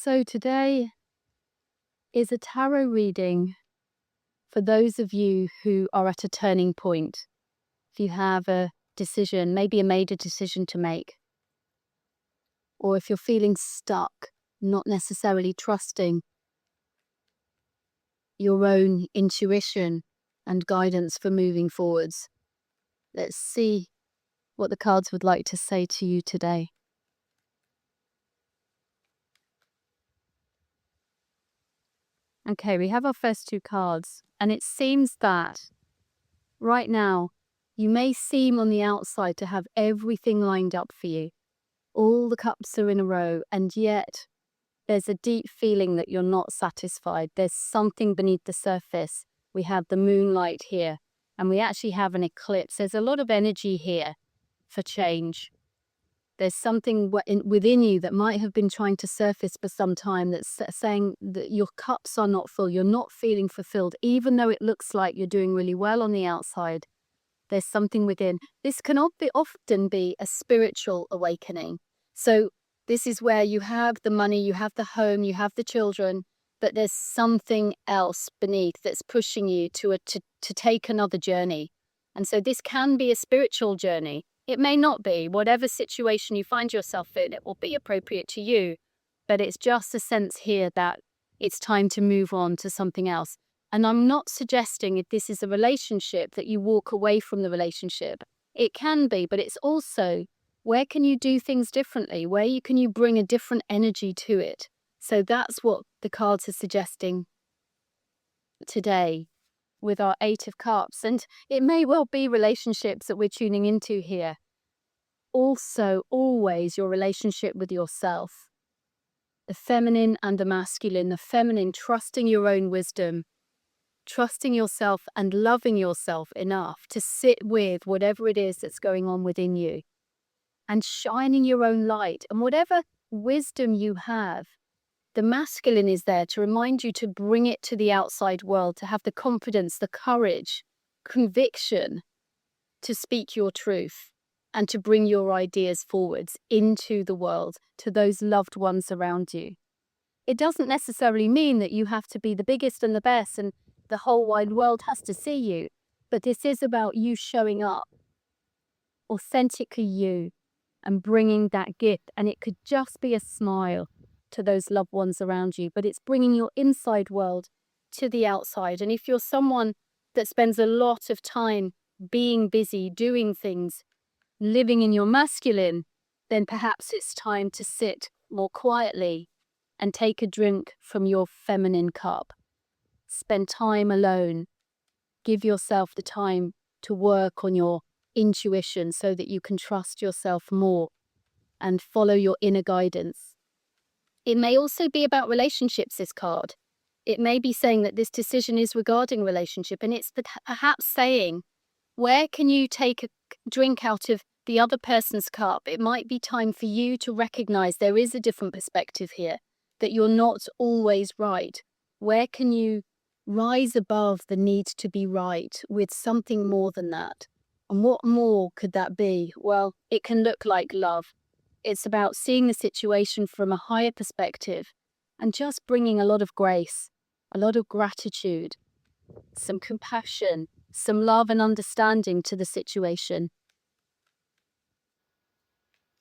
So today is a tarot reading for those of you who are at a turning point. If you have a decision, maybe a major decision to make, or if you're feeling stuck, not necessarily trusting your own intuition and guidance for moving forwards. Let's see what the cards would like to say to you today. Okay, we have our first two cards, and it seems that right now you may seem on the outside to have everything lined up for you. All the cups are in a row, and yet there's a deep feeling that you're not satisfied. There's something beneath the surface. We have the moonlight here, and we actually have an eclipse. There's a lot of energy here for change. There's something within you that might have been trying to surface for some time that's saying that your cups are not full. You're not feeling fulfilled, even though it looks like you're doing really well on the outside. There's something within. This can often be a spiritual awakening. So this is where you have the money, you have the home, you have the children, but there's something else beneath that's pushing you to take another journey. And so this can be a spiritual journey. It may not be. Whatever situation you find yourself in, it will be appropriate to you. But it's just a sense here that it's time to move on to something else. And I'm not suggesting if this is a relationship that you walk away from the relationship. It can be, but it's also where can you do things differently? Where can you bring a different energy to it? So that's what the cards are suggesting today with our Eight of Cups. And it may well be relationships that we're tuning into here. Also, always your relationship with yourself. The feminine and the masculine. The feminine, trusting your own wisdom, trusting yourself and loving yourself enough to sit with whatever it is that's going on within you and shining your own light. And whatever wisdom you have, the masculine is there to remind you to bring it to the outside world, to have the confidence, the courage, conviction to speak your truth and to bring your ideas forwards into the world, to those loved ones around you. It doesn't necessarily mean that you have to be the biggest and the best and the whole wide world has to see you, but this is about you showing up, authentically you, and bringing that gift. And it could just be a smile to those loved ones around you, but it's bringing your inside world to the outside. And if you're someone that spends a lot of time being busy, doing things, living in your masculine, then perhaps it's time to sit more quietly and take a drink from your feminine cup. Spend time alone. Give yourself the time to work on your intuition so that you can trust yourself more and follow your inner guidance. It may also be about relationships, this card. It may be saying that this decision is regarding relationship, and it's perhaps saying, where can you take a drink out of the other person's cup? It might be time for you to recognize there is a different perspective here, that you're not always right. Where can you rise above the need to be right with something more than that? And what more could that be? Well, it can look like love. It's about seeing the situation from a higher perspective and just bringing a lot of grace, a lot of gratitude, some compassion, some love and understanding to the situation.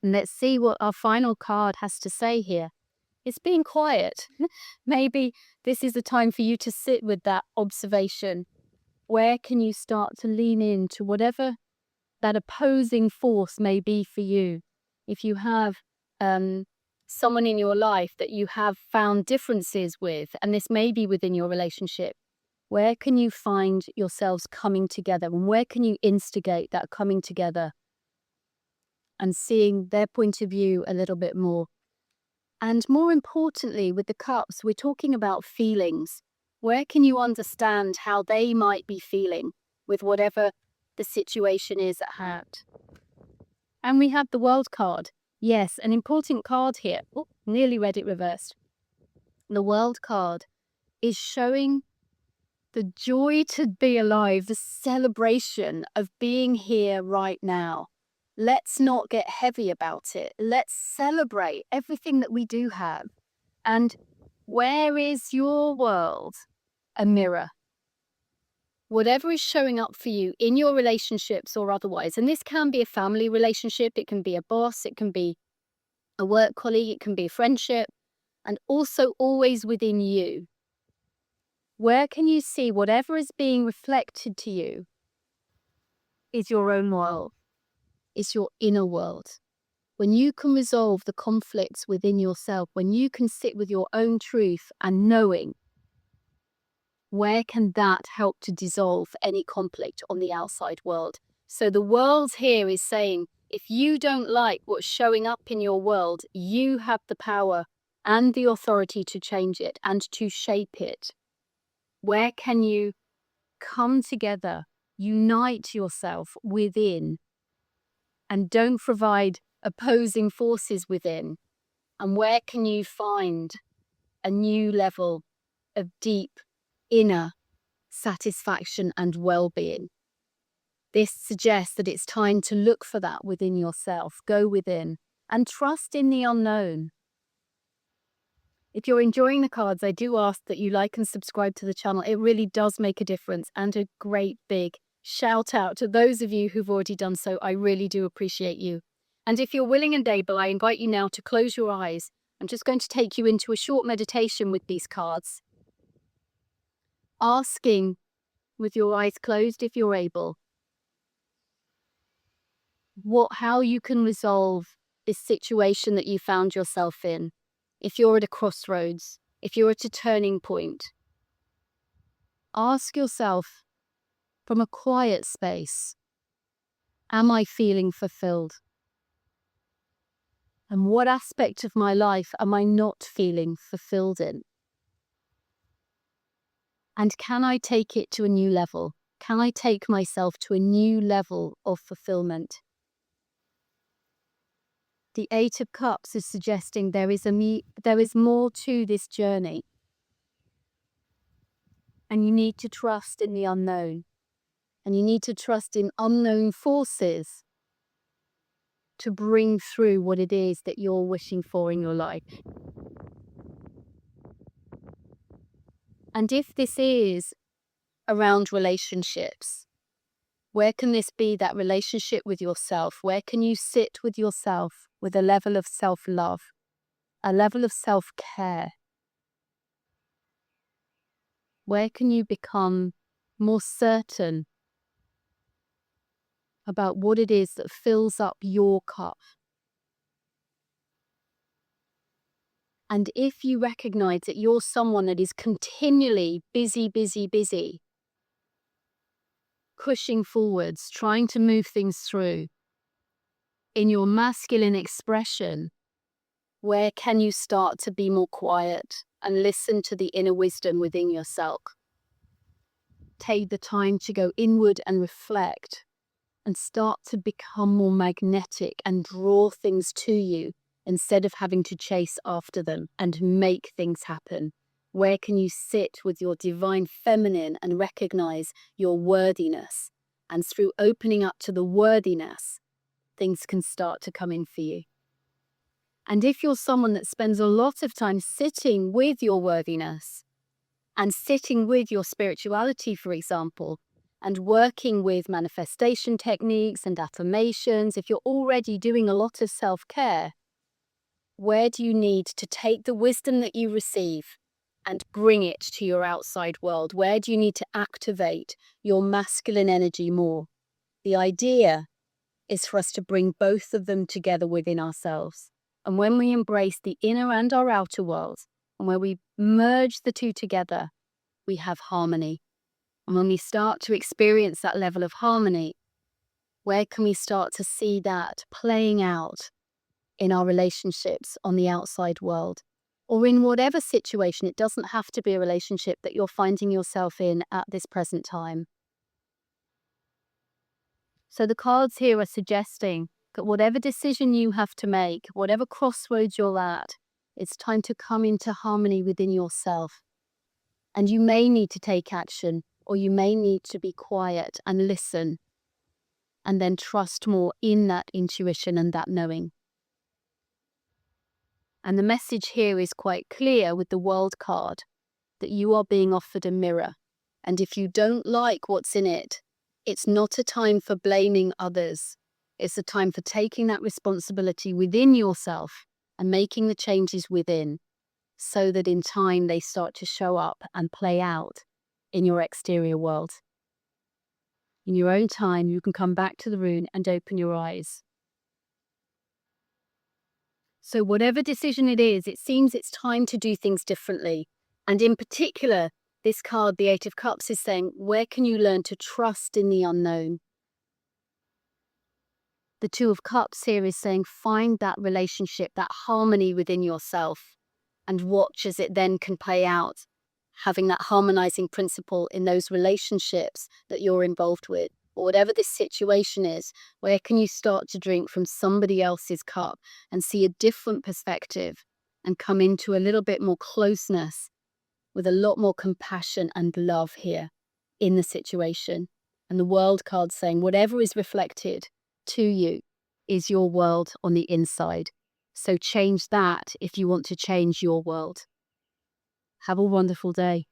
And let's see what our final card has to say here. It's being quiet. Maybe this is a time for you to sit with that observation. Where can you start to lean into whatever that opposing force may be for you? If you have someone in your life that you have found differences with, and this may be within your relationship, where can you find yourselves coming together? And where can you instigate that coming together and seeing their point of view a little bit more? And more importantly, with the cups, we're talking about feelings. Where can you understand how they might be feeling with whatever the situation is at hand? And we have the World card. Yes, an important card here. Oh, nearly read it reversed. The World card is showing the joy to be alive, the celebration of being here right now. Let's not get heavy about it. Let's celebrate everything that we do have. And where is your world? A mirror. Whatever is showing up for you in your relationships or otherwise, and this can be a family relationship, it can be a boss, it can be a work colleague, it can be a friendship, and also always within you. Where can you see whatever is being reflected to you is your own world, is your inner world. When you can resolve the conflicts within yourself, when you can sit with your own truth and knowing, where can that help to dissolve any conflict on the outside world? So the world here is saying, if you don't like what's showing up in your world, you have the power and the authority to change it and to shape it. Where can you come together, unite yourself within, and don't provide opposing forces within? And where can you find a new level of deep inner satisfaction and well-being? This suggests that it's time to look for that within yourself, go within, and trust in the unknown. If you're enjoying the cards, I do ask that you like and subscribe to the channel. It really does make a difference, and a great big shout out to those of you who've already done so. I really do appreciate you. And if you're willing and able, I invite you now to close your eyes. I'm just going to take you into a short meditation with these cards, asking with your eyes closed if you're able, how you can resolve this situation that you found yourself in. If you're at a crossroads, if you're at a turning point, ask yourself from a quiet space, am I feeling fulfilled? And what aspect of my life am I not feeling fulfilled in? And can I take it to a new level? Can I take myself to a new level of fulfillment? The Eight of Cups is suggesting there is more to this journey. And you need to trust in the unknown. And you need to trust in unknown forces to bring through what it is that you're wishing for in your life. And if this is around relationships, where can this be that relationship with yourself? Where can you sit with yourself with a level of self-love, a level of self-care? Where can you become more certain about what it is that fills up your cup? And if you recognize that you're someone that is continually busy, pushing forwards, trying to move things through, in your masculine expression, where can you start to be more quiet and listen to the inner wisdom within yourself? Take the time to go inward and reflect and start to become more magnetic and draw things to you instead of having to chase after them and make things happen. Where can you sit with your divine feminine and recognize your worthiness? And through opening up to the worthiness, things can start to come in for you. And if you're someone that spends a lot of time sitting with your worthiness and sitting with your spirituality, for example, and working with manifestation techniques and affirmations, if you're already doing a lot of self-care, where do you need to take the wisdom that you receive and bring it to your outside world? Where do you need to activate your masculine energy more? The idea is for us to bring both of them together within ourselves. And when we embrace the inner and our outer world, and where we merge the two together, we have harmony. And when we start to experience that level of harmony, where can we start to see that playing out in our relationships on the outside world? Or in whatever situation, it doesn't have to be a relationship that you're finding yourself in at this present time. So the cards here are suggesting that whatever decision you have to make, whatever crossroads you're at, it's time to come into harmony within yourself. And you may need to take action, or you may need to be quiet and listen, and then trust more in that intuition and that knowing. And the message here is quite clear with the World card, that you are being offered a mirror. And if you don't like what's in it, it's not a time for blaming others. It's a time for taking that responsibility within yourself and making the changes within, so that in time they start to show up and play out in your exterior world. In your own time, you can come back to the rune and open your eyes. So whatever decision it is, it seems it's time to do things differently. And in particular, this card, the Eight of Cups, is saying, where can you learn to trust in the unknown? The Two of Cups here is saying, find that relationship, that harmony within yourself, and watch as it then can play out, having that harmonizing principle in those relationships that you're involved with. Or whatever this situation is, where can you start to drink from somebody else's cup and see a different perspective and come into a little bit more closeness with a lot more compassion and love here in the situation? And the World card saying whatever is reflected to you is your world on the inside. So change that if you want to change your world. Have a wonderful day.